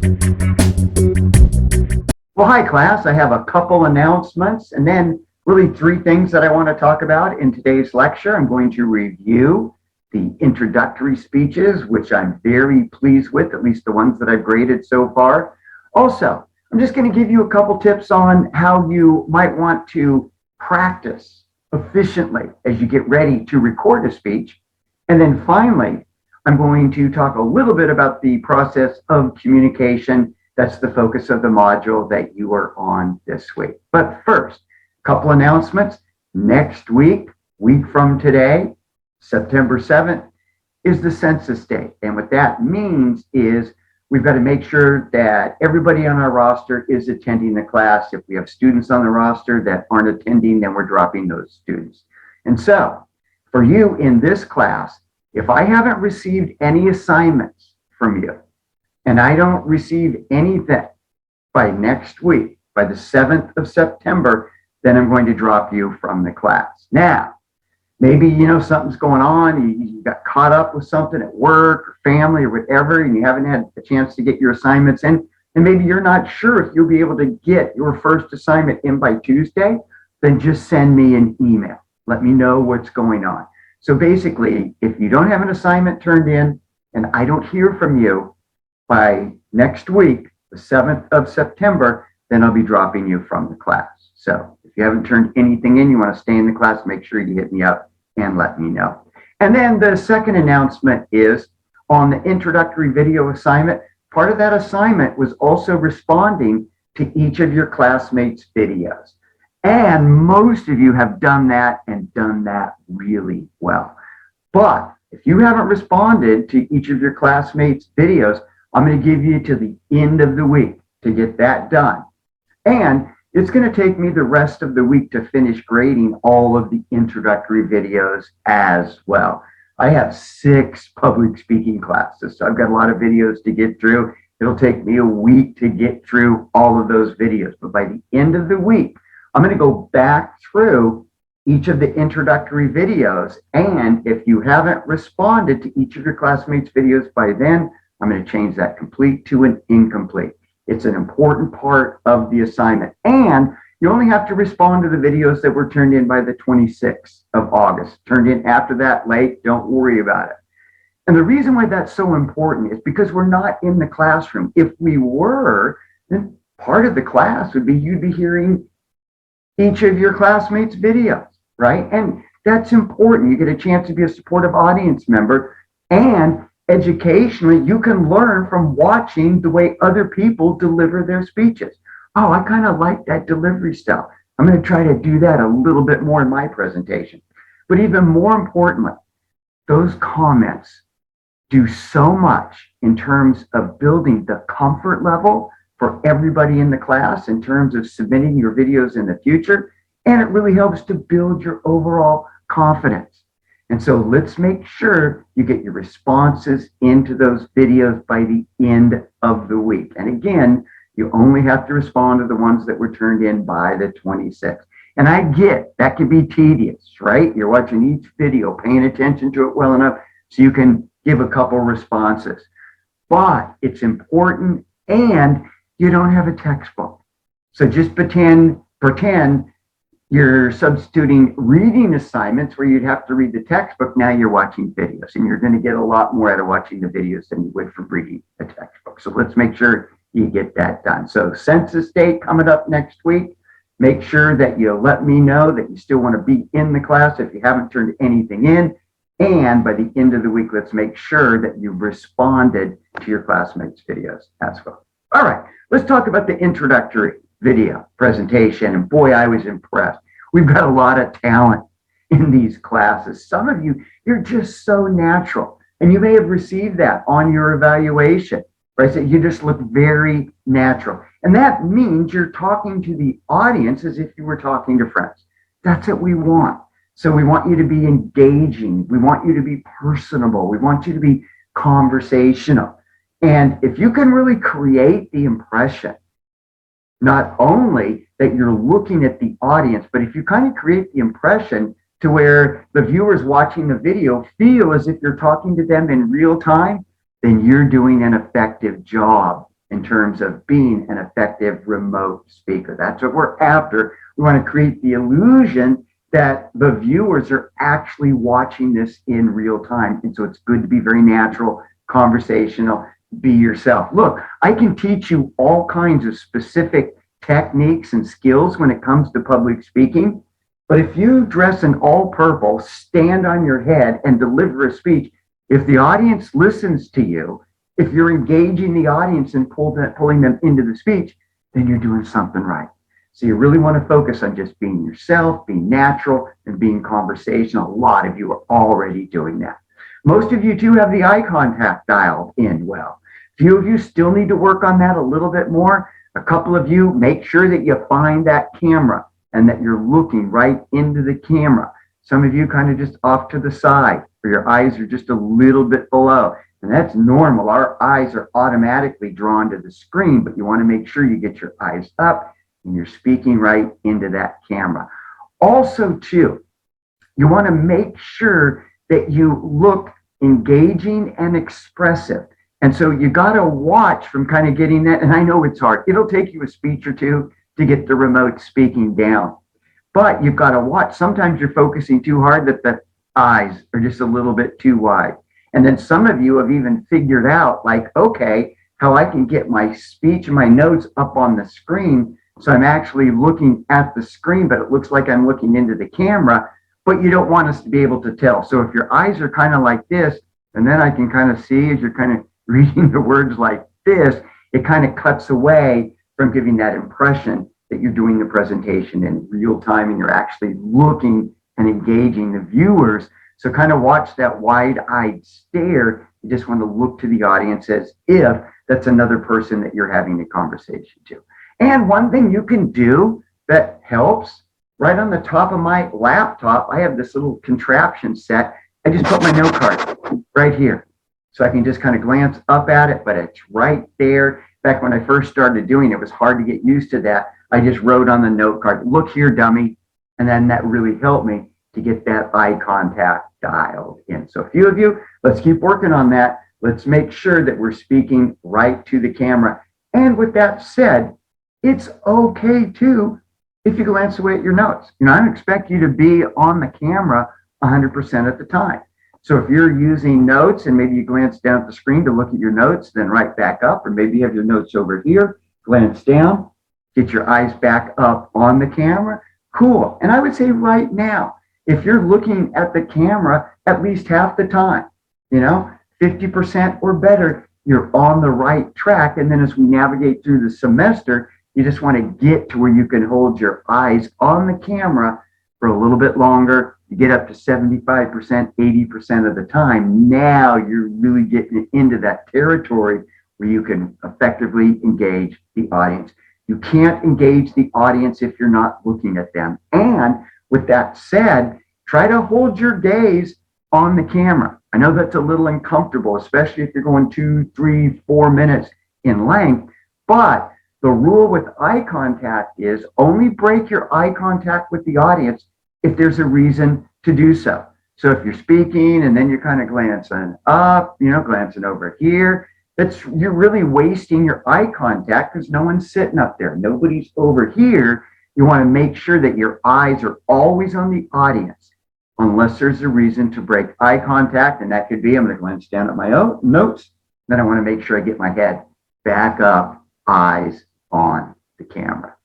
Well, hi class. I have a couple announcements and then really three things that I want to talk about in today's lecture. I'm going to review the introductory speeches, which I'm very pleased with, at least the ones that I've graded so far. Also, I'm just going to give you a couple tips on how you might want to practice efficiently as you get ready to record a speech. And then finally, I'm going to talk a little bit about the process of communication. That's the focus of the module that you are on this week. But first, a couple announcements. Next week from today, September 7th, is the census day. And what that means is we've got to make sure that everybody on our roster is attending the class. If we have students on the roster that aren't attending, then we're dropping those students. And so for you in this class, if I haven't received any assignments from you, and I don't receive anything by next week, by the 7th of September, then I'm going to drop you from the class. Now, maybe, something's going on, you got caught up with something at work or family or whatever, and you haven't had a chance to get your assignments in, and maybe you're not sure if you'll be able to get your first assignment in by Tuesday, then just send me an email. Let me know what's going on. So basically, if you don't have an assignment turned in and I don't hear from you by next week, the 7th of September, then I'll be dropping you from the class. So if you haven't turned anything in, you want to stay in the class, make sure you hit me up and let me know. And then the second announcement is on the introductory video assignment. Part of that assignment was also responding to each of your classmates' videos. And most of you have done that and done that really well. But if you haven't responded to each of your classmates' videos, I'm going to give you to the end of the week to get that done. And it's going to take me the rest of the week to finish grading all of the introductory videos as well. I have 6 public speaking classes, so I've got a lot of videos to get through. It'll take me a week to get through all of those videos. But by the end of the week, I'm going to go back through each of the introductory videos. And if you haven't responded to each of your classmates' videos by then, I'm going to change that complete to an incomplete. It's an important part of the assignment. And you only have to respond to the videos that were turned in by the 26th of August. Turned in after that late, don't worry about it. And the reason why that's so important is because we're not in the classroom. If we were, then part of the class would be you'd be hearing each of your classmates' videos, right? And that's important. You get a chance to be a supportive audience member, and educationally, you can learn from watching the way other people deliver their speeches. Oh, I kind of like that delivery style. I'm going to try to do that a little bit more in my presentation. But even more importantly, those comments do so much in terms of building the comfort level for everybody in the class in terms of submitting your videos in the future. And it really helps to build your overall confidence. And so let's make sure you get your responses into those videos by the end of the week. And again, you only have to respond to the ones that were turned in by the 26th. And I get that can be tedious, right? You're watching each video, paying attention to it well enough so you can give a couple responses. But it's important, and you don't have a textbook. So just pretend you're substituting reading assignments where you'd have to read the textbook. Now you're watching videos, and you're going to get a lot more out of watching the videos than you would from reading a textbook. So let's make sure you get that done. So census day coming up next week. Make sure that you let me know that you still want to be in the class if you haven't turned anything in. And by the end of the week, let's make sure that you've responded to your classmates' videos as well. All right, let's talk about the introductory video presentation. And boy, I was impressed. We've got a lot of talent in these classes. Some of you, you're just so natural. And you may have received that on your evaluation, right? So you just look very natural. And that means you're talking to the audience as if you were talking to friends. That's what we want. So we want you to be engaging. We want you to be personable. We want you to be conversational. And if you can really create the impression, not only that you're looking at the audience, but if you kind of create the impression to where the viewers watching the video feel as if you're talking to them in real time, then you're doing an effective job in terms of being an effective remote speaker. That's what we're after. We want to create the illusion that the viewers are actually watching this in real time. And so it's good to be very natural, conversational, be yourself. Look, I can teach you all kinds of specific techniques and skills when it comes to public speaking. But if you dress in all purple, stand on your head and deliver a speech, if the audience listens to you, if you're engaging the audience and pulling them into the speech, then you're doing something right. So you really want to focus on just being yourself, being natural, and being conversational. A lot of you are already doing that. Most of you too have the eye contact dialed in well. Few of you still need to work on that a little bit more. A couple of you, make sure that you find that camera and that you're looking right into the camera. Some of you kind of just off to the side, or your eyes are just a little bit below. And that's normal. Our eyes are automatically drawn to the screen, but you want to make sure you get your eyes up and you're speaking right into that camera. Also, too, you want to make sure that you look engaging and expressive. And so you got to watch from kind of getting that. And I know it's hard. It'll take you a speech or two to get the remote speaking down. But you've got to watch. Sometimes you're focusing too hard that the eyes are just a little bit too wide. And then some of you have even figured out, like, okay, how I can get my speech and my notes up on the screen. So I'm actually looking at the screen, but it looks like I'm looking into the camera, but you don't want us to be able to tell. So if your eyes are kind of like this, and then I can kind of see as you're kind of reading the words like this, it kind of cuts away from giving that impression that you're doing the presentation in real time and you're actually looking and engaging the viewers. So kind of watch that wide-eyed stare. You just want to look to the audience as if that's another person that you're having a conversation to. And one thing you can do that helps, right on the top of my laptop, I have this little contraption set. I just put my note card right here. So I can just kind of glance up at it, but it's right there. Back when I first started doing it, it was hard to get used to that. I just wrote on the note card, look here, dummy. And then that really helped me to get that eye contact dialed in. So a few of you, let's keep working on that. Let's make sure that we're speaking right to the camera. And with that said, it's okay too if you glance away at your notes. I don't expect you to be on the camera 100% of the time. So if you're using notes and maybe you glance down at the screen to look at your notes, then right back up, or maybe you have your notes over here, glance down, get your eyes back up on the camera. Cool. And I would say right now, if you're looking at the camera at least half the time, 50% or better, you're on the right track. And then as we navigate through the semester, you just want to get to where you can hold your eyes on the camera for a little bit longer. You get up to 75%, 80% of the time. Now you're really getting into that territory where you can effectively engage the audience. You can't engage the audience if you're not looking at them. And with that said, try to hold your gaze on the camera. I know that's a little uncomfortable, especially if you're going 2, 3, 4 minutes in length, but the rule with eye contact is only break your eye contact with the audience if there's a reason to do so. So if you're speaking and then you're kind of glancing up, glancing over here, you're really wasting your eye contact because no one's sitting up there. Nobody's over here. You want to make sure that your eyes are always on the audience unless there's a reason to break eye contact. And that could be, I'm going to glance down at my notes. Then I want to make sure I get my head back up, eyes on the camera.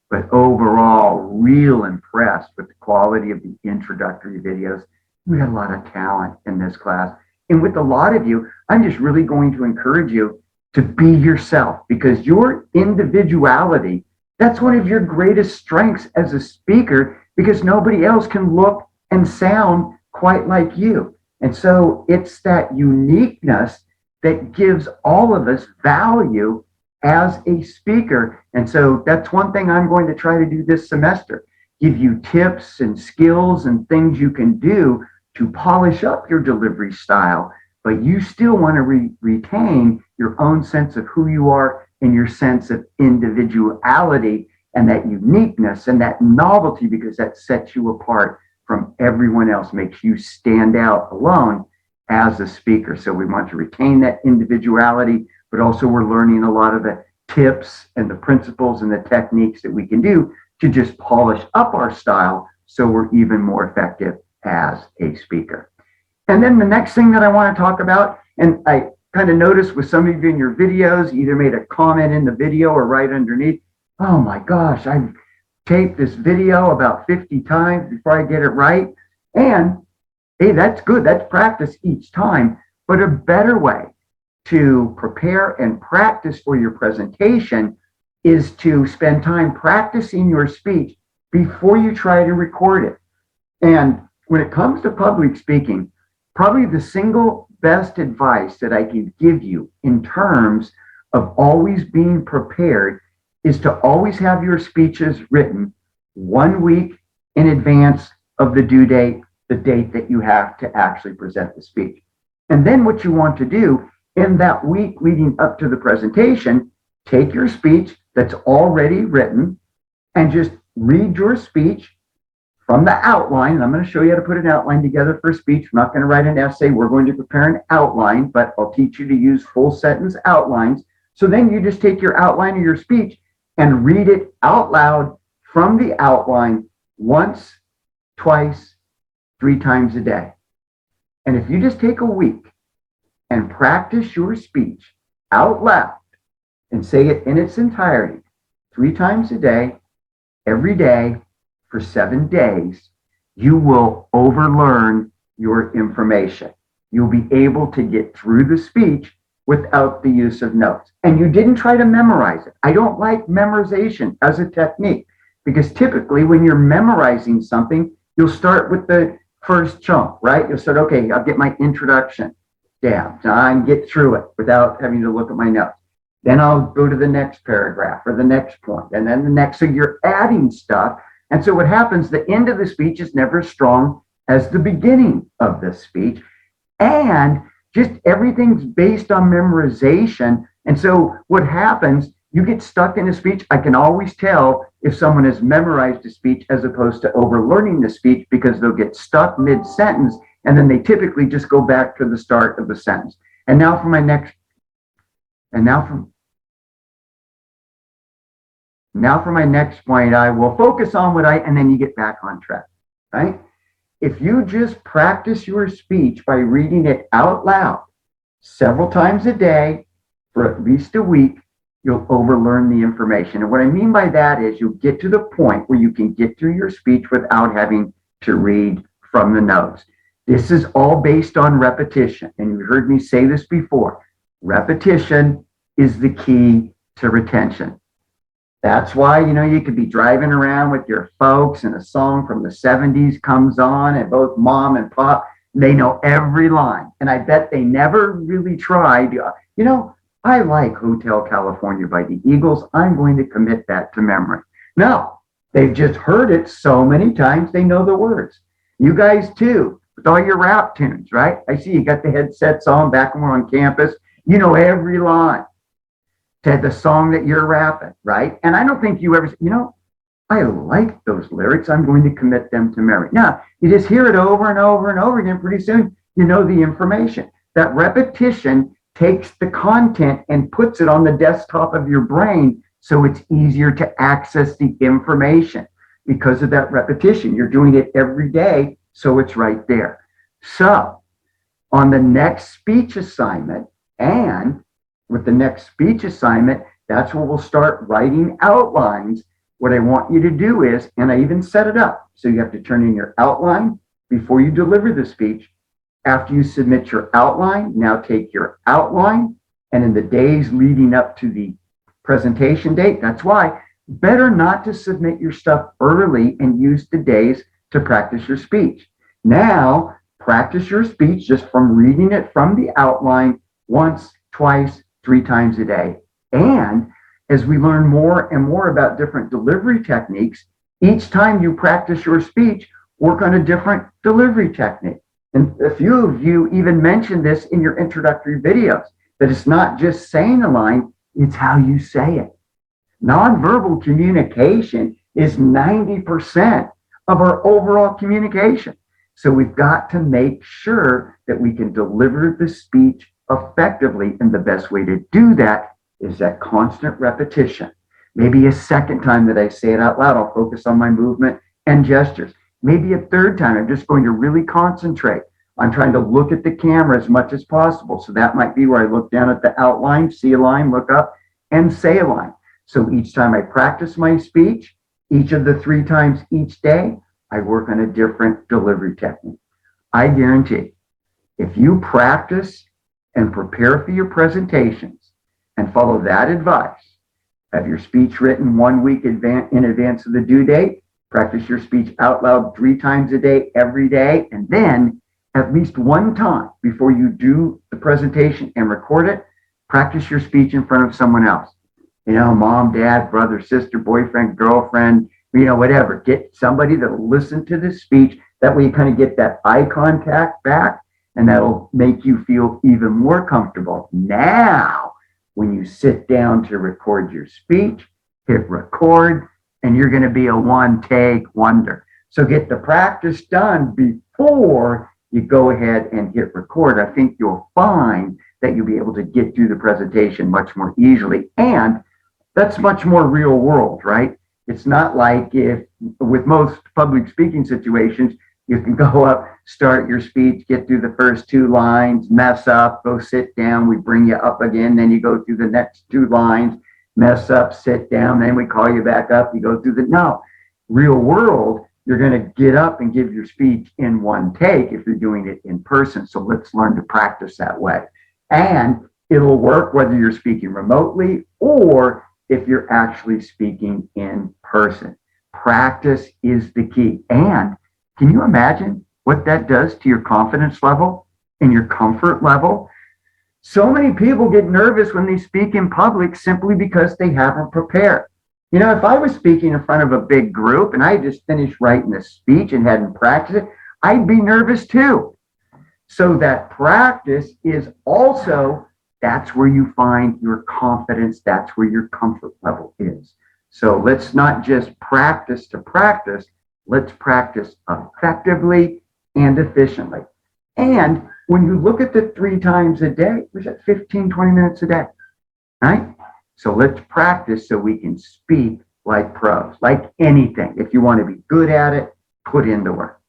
But overall, real impressed with the quality of the introductory videos. We had a lot of talent in this class. And with a lot of you, I'm just really going to encourage you to be yourself because your individuality, that's one of your greatest strengths as a speaker because nobody else can look and sound quite like you. And so it's that uniqueness that gives all of us value as a speaker. And so that's one thing I'm going to try to do this semester, give you tips and skills and things you can do to polish up your delivery style, but you still want to retain your own sense of who you are and your sense of individuality and that uniqueness and that novelty because that sets you apart from everyone else, makes you stand out alone as a speaker. So we want to retain that individuality, but also we're learning a lot of the tips and the principles and the techniques that we can do to just polish up our style so we're even more effective as a speaker. And then the next thing that I want to talk about, and I kind of noticed with some of you in your videos, either made a comment in the video or right underneath, oh my gosh, I've taped this video about 50 times before I get it right. And hey, that's good. That's practice each time. But a better way to prepare and practice for your presentation is to spend time practicing your speech before you try to record it. And when it comes to public speaking, probably the single best advice that I can give you in terms of always being prepared is to always have your speeches written 1 week in advance of the due date, the date that you have to actually present the speech. And then what you want to do in that week leading up to the presentation, take your speech that's already written and just read your speech from the outline. And I'm going to show you how to put an outline together for a speech. We're not going to write an essay. We're going to prepare an outline, but I'll teach you to use full sentence outlines. So then you just take your outline of your speech and read it out loud from the outline once, twice, 3 times a day. And if you just take a week and practice your speech out loud and say it in its entirety 3 times a day, every day for 7 days, you will overlearn your information. You'll be able to get through the speech without the use of notes. And you didn't try to memorize it. I don't like memorization as a technique because typically when you're memorizing something, you'll start with the first chunk, right? You'll start, okay, I'll get my introduction down and get through it without having to look at my notes. Then I'll go to the next paragraph or the next point, and then the next. So you're adding stuff. And so what happens, the end of the speech is never as strong as the beginning of the speech. And just everything's based on memorization. And so what happens, you get stuck in a speech. I can always tell if someone has memorized a speech as opposed to overlearning the speech because they'll get stuck mid-sentence and then they typically just go back to the start of the sentence. And now for my next point, I will focus on and then you get back on track, right? If you just practice your speech by reading it out loud several times a day for at least a week, you'll overlearn the information. And what I mean by that is you'll get to the point where you can get through your speech without having to read from the notes. This is all based on repetition. And you've heard me say this before. Repetition is the key to retention. That's why, you could be driving around with your folks and a song from the 70s comes on and both mom and pop, they know every line. And I bet they never really tried, I like Hotel California by the Eagles. I'm going to commit that to memory. No, they've just heard it so many times, they know the words. You guys too, with all your rap tunes, right? I see you got the headsets on back when we're on campus. You know every line to the song that you're rapping, right? And I don't think you ever, I like those lyrics. I'm going to commit them to memory. Now, you just hear it over and over and over again. Pretty soon, you know the information. That repetition takes the content and puts it on the desktop of your brain so it's easier to access the information because of that repetition. You're doing it every day, so it's right there. So on the next speech assignment and with the next speech assignment, that's where we'll start writing outlines. What I want you to do is, and I even set it up, so you have to turn in your outline before you deliver the speech. After you submit your outline, now take your outline, and in the days leading up to the presentation date, that's why better not to submit your stuff early and use the days to practice your speech. Now, practice your speech just from reading it from the outline once, twice, 3 times a day. And as we learn more and more about different delivery techniques, each time you practice your speech, work on a different delivery technique. And a few of you even mentioned this in your introductory videos, that it's not just saying a line, it's how you say it. Nonverbal communication is 90% of our overall communication. So we've got to make sure that we can deliver the speech effectively. And the best way to do that is that constant repetition. Maybe a second time that I say it out loud, I'll focus on my movement and gestures. Maybe a third time, I'm just going to really concentrate on trying to look at the camera as much as possible. So that might be where I look down at the outline, see a line, look up, and say a line. So each time I practice my speech, each of the 3 times each day, I work on a different delivery technique. I guarantee if you practice and prepare for your presentations and follow that advice, have your speech written 1 week in advance of the due date, practice your speech out loud 3 times a day, every day, and then at least 1 time before you do the presentation and record it, practice your speech in front of someone else. Mom, dad, brother, sister, boyfriend, girlfriend, whatever. Get somebody that'll listen to this speech. That way you kind of get that eye contact back, and that'll make you feel even more comfortable. Now, when you sit down to record your speech, hit record, and you're going to be a one-take wonder. So get the practice done before you go ahead and hit record. I think you'll find that you'll be able to get through the presentation much more easily. And that's much more real world, right? It's not like if with most public speaking situations, you can go up, start your speech, get through the first 2 lines, mess up, go sit down, we bring you up again, then you go through the next 2 lines, mess up, sit down, then we call you back up, you go through no. Real world, you're going to get up and give your speech in 1 take if you're doing it in person. So let's learn to practice that way. And it'll work whether you're speaking remotely or if you're actually speaking in person. Practice is the key. And can you imagine what that does to your confidence level and your comfort level? So many people get nervous when they speak in public simply because they haven't prepared. If I was speaking in front of a big group and I just finished writing a speech and hadn't practiced it, I'd be nervous too. So that practice is also, that's where you find your confidence. That's where your comfort level is. So let's not just practice to practice. Let's practice effectively and efficiently. And when you look at the 3 times a day, there's that 15, 20 minutes a day, right? So let's practice so we can speak like pros, like anything. If you want to be good at it, put in the work.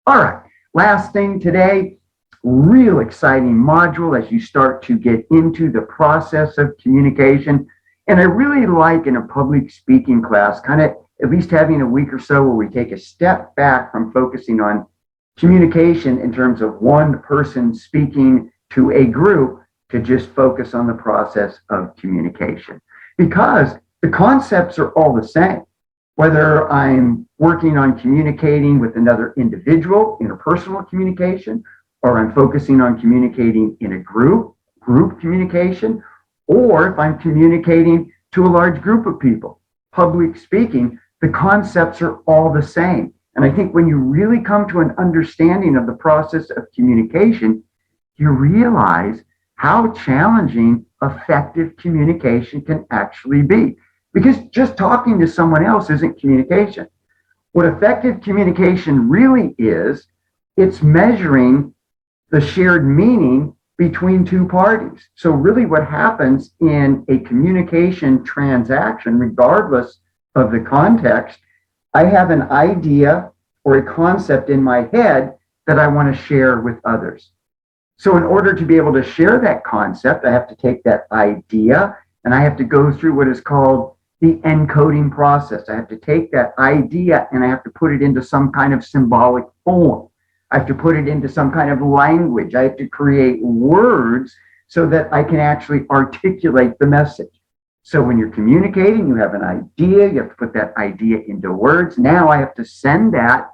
All right, last thing today, real exciting module as you start to get into the process of communication. And I really like in a public speaking class, kind of at least having a week or so where we take a step back from focusing on communication in terms of one person speaking to a group to just focus on the process of communication. Because the concepts are all the same. Whether I'm working on communicating with another individual, interpersonal communication, or I'm focusing on communicating in a group communication, or if I'm communicating to a large group of people, public speaking, the concepts are all the same. And I think when you really come to an understanding of the process of communication, you realize how challenging effective communication can actually be. Because just talking to someone else isn't communication. What effective communication really is, it's measuring the shared meaning between 2 parties. So really what happens in a communication transaction, regardless of the context, I have an idea or a concept in my head that I want to share with others. So in order to be able to share that concept, I have to take that idea and I have to go through what is called the encoding process. I have to take that idea and I have to put it into some kind of symbolic form. I have to put it into some kind of language. I have to create words so that I can actually articulate the message. So when you're communicating, you have an idea, you have to put that idea into words. Now I have to send that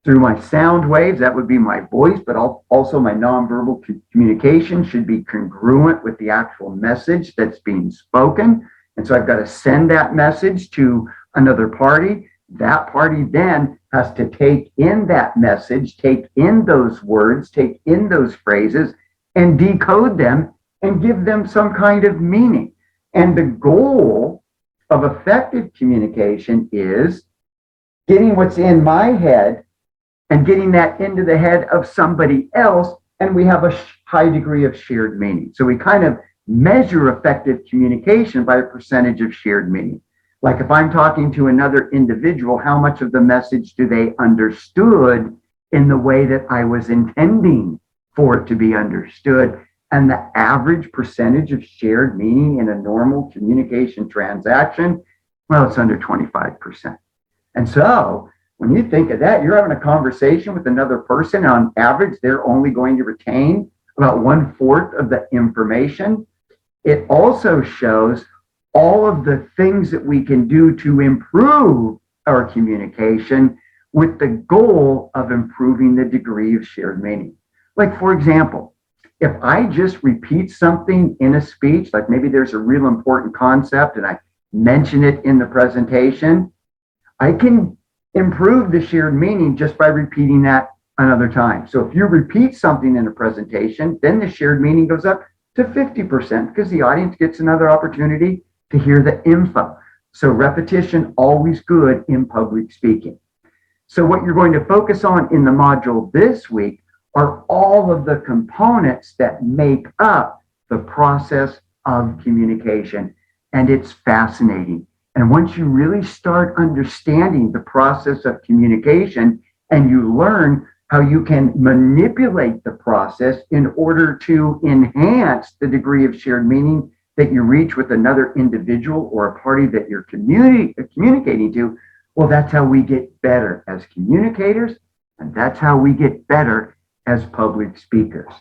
through my sound waves. That would be my voice, but also my nonverbal communication should be congruent with the actual message that's being spoken. And so I've got to send that message to another party. That party then has to take in that message, take in those words, take in those phrases, and decode them and give them some kind of meaning. And the goal of effective communication is getting what's in my head and getting that into the head of somebody else, and we have a high degree of shared meaning. So we kind of measure effective communication by a percentage of shared meaning. Like if I'm talking to another individual, how much of the message do they understood in the way that I was intending for it to be understood? And the average percentage of shared meaning in a normal communication transaction, well, it's under 25%. And so when you think of that, you're having a conversation with another person. On average, they're only going to retain about 1/4 of the information. It also shows all of the things that we can do to improve our communication with the goal of improving the degree of shared meaning. Like, for example, if I just repeat something in a speech, like maybe there's a real important concept and I mention it in the presentation, I can improve the shared meaning just by repeating that another time. So if you repeat something in a presentation, then the shared meaning goes up to 50% because the audience gets another opportunity to hear the info. So repetition, always good in public speaking. So what you're going to focus on in the module this week are all of the components that make up the process of communication. And it's fascinating. And once you really start understanding the process of communication and you learn how you can manipulate the process in order to enhance the degree of shared meaning that you reach with another individual or a party that you're communicating to, well, that's how we get better as communicators, and that's how we get better as public speakers.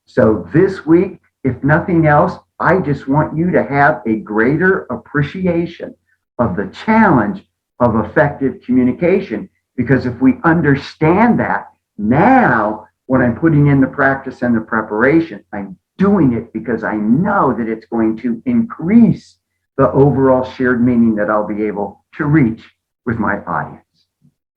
So this week, if nothing else, I just want you to have a greater appreciation of the challenge of effective communication, because if we understand that, now when I'm putting in the practice and the preparation, I'm doing it because I know that it's going to increase the overall shared meaning that I'll be able to reach with my audience.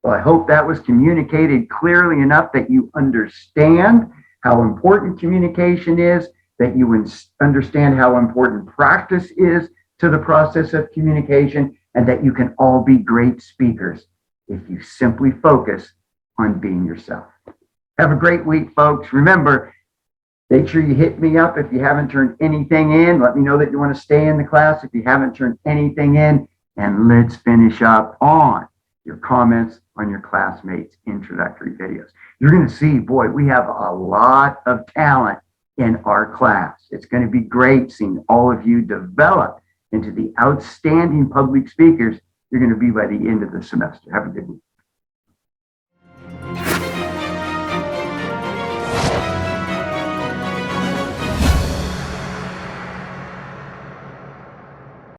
Well, I hope that was communicated clearly enough that you understand how important communication is, that you understand how important practice is to the process of communication, and that you can all be great speakers if you simply focus on being yourself. Have a great week, folks. Remember, make sure you hit me up if you haven't turned anything in. Let me know that you want to stay in the class if you haven't turned anything in. And let's finish up on your comments on your classmates' introductory videos. You're going to see, boy, we have a lot of talent in our class. It's going to be great seeing all of you develop into the outstanding public speakers you're going to be by the end of the semester. Have a good week.